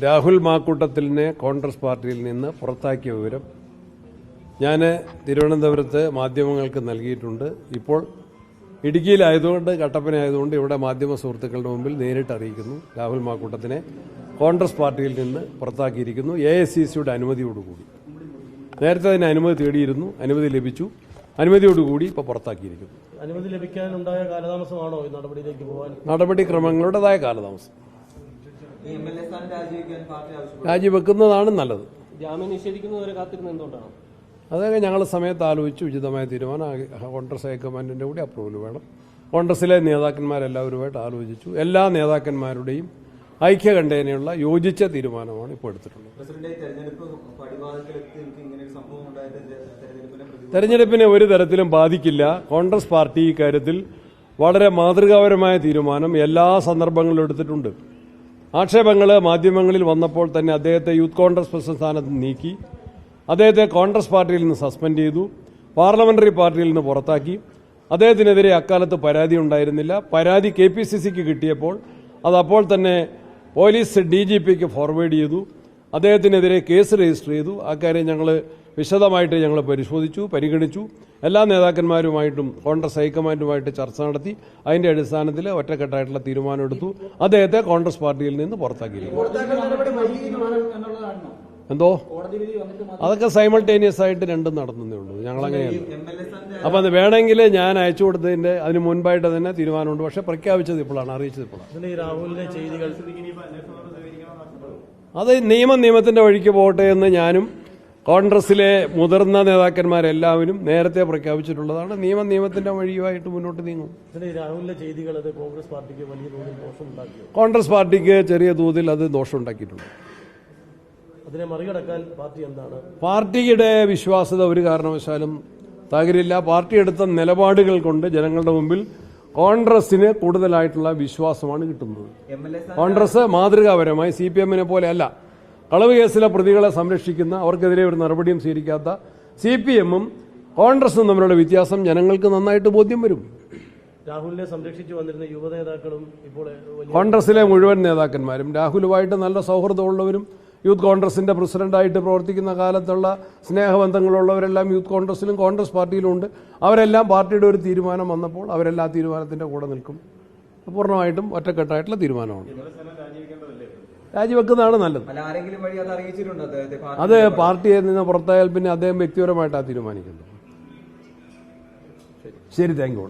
രാഹുൽ മാക്കൂട്ടത്തിലിനെ കോൺഗ്രസ് പാർട്ടിയിൽ നിന്ന് പുറത്താക്കിയ വിവരം ഞാൻ തിരുവനന്തപുരത്ത് മാധ്യമങ്ങൾക്ക് നൽകിയിട്ടുണ്ട്. ഇപ്പോൾ ഇടുക്കിയിലായതുകൊണ്ട്, കട്ടപ്പനയായതുകൊണ്ട് ഇവിടെ മാധ്യമ സുഹൃത്തുക്കളുടെ മുമ്പിൽ നേരിട്ട് അറിയിക്കുന്നു. രാഹുൽ മാക്കൂട്ടത്തിനെ കോൺഗ്രസ് പാർട്ടിയിൽ നിന്ന് പുറത്താക്കിയിരിക്കുന്നു. AICCയുടെ അനുമതിയോടുകൂടി. നേരത്തെ അതിന് അനുമതി തേടിയിരുന്നു, അനുമതി ലഭിച്ചു. അനുമതിയോടുകൂടി ഇപ്പോൾ പുറത്താക്കിയിരിക്കുന്നു. അനുമതി ലഭിക്കാനുണ്ടായ കാലതാമസമാണോ ഈ നടപടിയിലേക്ക് പോകാൻ? നടപടിക്രമങ്ങളുടേതായ കാലതാമസം. രാജിവെക്കുന്നതാണ് നല്ലത്. ജാമ്യം നിഷേധിക്കുന്നവരെ കാത്തിരുന്ന് എന്തുകൊണ്ടാണ്? അതൊക്കെ ഞങ്ങൾ സമയത്ത് ആലോചിച്ച് ഉചിതമായ തീരുമാനം. കോൺഗ്രസ് ഹൈക്കമാൻഡിന്റെ കൂടി അപ്രൂവൽ വേണം. കോൺഗ്രസിലെ നേതാക്കന്മാരെല്ലാവരുമായിട്ട് ആലോചിച്ചു. എല്ലാ നേതാക്കന്മാരുടെയും ഐക്യകണ്ഠേനയുള്ള യോജിച്ച തീരുമാനമാണ് ഇപ്പോൾ എടുത്തിട്ടുള്ളത്. തെരഞ്ഞെടുപ്പിനെ ഒരു തരത്തിലും ബാധിക്കില്ല. കോൺഗ്രസ് പാർട്ടി ഇക്കാര്യത്തിൽ വളരെ മാതൃകാപരമായ തീരുമാനം എല്ലാ സന്ദർഭങ്ങളിലും എടുത്തിട്ടുണ്ട്. ആക്ഷേപങ്ങൾ മാധ്യമങ്ങളിൽ വന്നപ്പോൾ തന്നെ അദ്ദേഹത്തെ യൂത്ത് കോൺഗ്രസ് പ്രസിഡന്റ് സ്ഥാനത്ത് നീക്കി. അദ്ദേഹത്തെ കോൺഗ്രസ് പാർട്ടിയിൽ നിന്ന് സസ്പെൻഡ് ചെയ്തു. പാർലമെന്ററി പാർട്ടിയിൽ നിന്ന് പുറത്താക്കി. അദ്ദേഹത്തിനെതിരെ അക്കാലത്ത് പരാതി ഉണ്ടായിരുന്നില്ല. പരാതി KPCCക്ക് കിട്ടിയപ്പോൾ അതപ്പോൾ തന്നെ പോലീസ് DGPക്ക് ഫോർവേഡ് ചെയ്തു. അദ്ദേഹത്തിനെതിരെ കേസ് രജിസ്റ്റർ ചെയ്തു. അക്കാര്യം ഞങ്ങൾ വിശദമായിട്ട് പരിശോധിച്ചു, പരിഗണിച്ചു. എല്ലാ നേതാക്കന്മാരുമായിട്ടും കോൺഗ്രസ് ഹൈക്കമാൻഡുമായിട്ട് ചർച്ച നടത്തി. അതിന്റെ അടിസ്ഥാനത്തിൽ ഒറ്റക്കെട്ടായിട്ടുള്ള തീരുമാനമെടുത്തു. അദ്ദേഹത്തെ കോൺഗ്രസ് പാർട്ടിയിൽ നിന്ന് പുറത്താക്കിയിരിക്കുന്നു. എന്തോ അതൊക്കെ സൈമൾട്ടേനിയസ് ആയിട്ട് രണ്ടും നടന്നേ ഉള്ളൂ. ഞങ്ങളങ്ങനെയല്ല. അപ്പം അത് വേണമെങ്കിൽ ഞാൻ അയച്ചു കൊടുത്തതിന്റെ അതിന് മുൻപായിട്ട് തന്നെ തീരുമാനമുണ്ട്. പക്ഷെ പ്രഖ്യാപിച്ചത് ഇപ്പോഴാണ്, അറിയിച്ചത് ഇപ്പോഴാണ്. അത് നിയമത്തിന്റെ വഴിക്ക് പോകട്ടെ എന്ന് ഞാനും കോൺഗ്രസിലെ മുതിർന്ന നേതാക്കന്മാരെല്ലാവരും നേരത്തെ പ്രഖ്യാപിച്ചിട്ടുള്ളതാണ്. നിയമത്തിന്റെ വഴിയുമായിട്ട് മുന്നോട്ട് നീങ്ങും. കോൺഗ്രസ് പാർട്ടിക്ക് ചെറിയ തോതിൽ അത് ദോഷമുണ്ടാക്കിയിട്ടുണ്ട്. അതിനെ മറികടക്കാൻ പാർട്ടി എന്താണ്? പാർട്ടിയുടെ വിശ്വാസ്യത ഒരു കാരണവശാലും തകരില്ല. പാർട്ടി എടുത്ത നിലപാടുകൾ കൊണ്ട് ജനങ്ങളുടെ മുമ്പിൽ കോൺഗ്രസിന് കൂടുതലായിട്ടുള്ള വിശ്വാസമാണ് കിട്ടുന്നത്. കോൺഗ്രസ് മാതൃകാപരമായി CPMനെ പോലെ അല്ല. കളവ് കേസിലെ പ്രതികളെ സംരക്ഷിക്കുന്ന, അവർക്കെതിരെ ഒരു നടപടിയും സ്വീകരിക്കാത്ത CPMും കോൺഗ്രസും തമ്മിലുള്ള വ്യത്യാസം ജനങ്ങൾക്ക് നന്നായിട്ട് ബോധ്യം വരും. രാഹുലിനെ സംരക്ഷിച്ചു വന്നിരുന്ന യുവനേതാക്കളും ഇപ്പോൾ കോൺഗ്രസിലെ മുഴുവൻ നേതാക്കന്മാരും രാഹുലുമായിട്ട് നല്ല സൗഹൃദമുള്ളവരും യൂത്ത് കോൺഗ്രസിന്റെ പ്രസിഡന്റായിട്ട് പ്രവർത്തിക്കുന്ന കാലത്തുള്ള സ്നേഹബന്ധങ്ങളുള്ളവരെല്ലാം യൂത്ത് കോൺഗ്രസിലും കോൺഗ്രസ് പാർട്ടിയിലും ഉണ്ട്. അവരെല്ലാം പാർട്ടിയുടെ ഒരു തീരുമാനം വന്നപ്പോൾ അവരെല്ലാം തീരുമാനത്തിന്റെ കൂടെ നിൽക്കും. പൂർണ്ണമായിട്ടും ഒറ്റക്കെട്ടായിട്ടുള്ള തീരുമാനമാണ്. രാജിവെക്കുന്നതാണ് നല്ലത്. അത് പാർട്ടിയിൽ നിന്ന് പുറത്തായാൽ പിന്നെ അദ്ദേഹം വ്യക്തിപരമായിട്ടാണ് തീരുമാനിക്കുന്നത്. ശരി, താങ്ക് യു.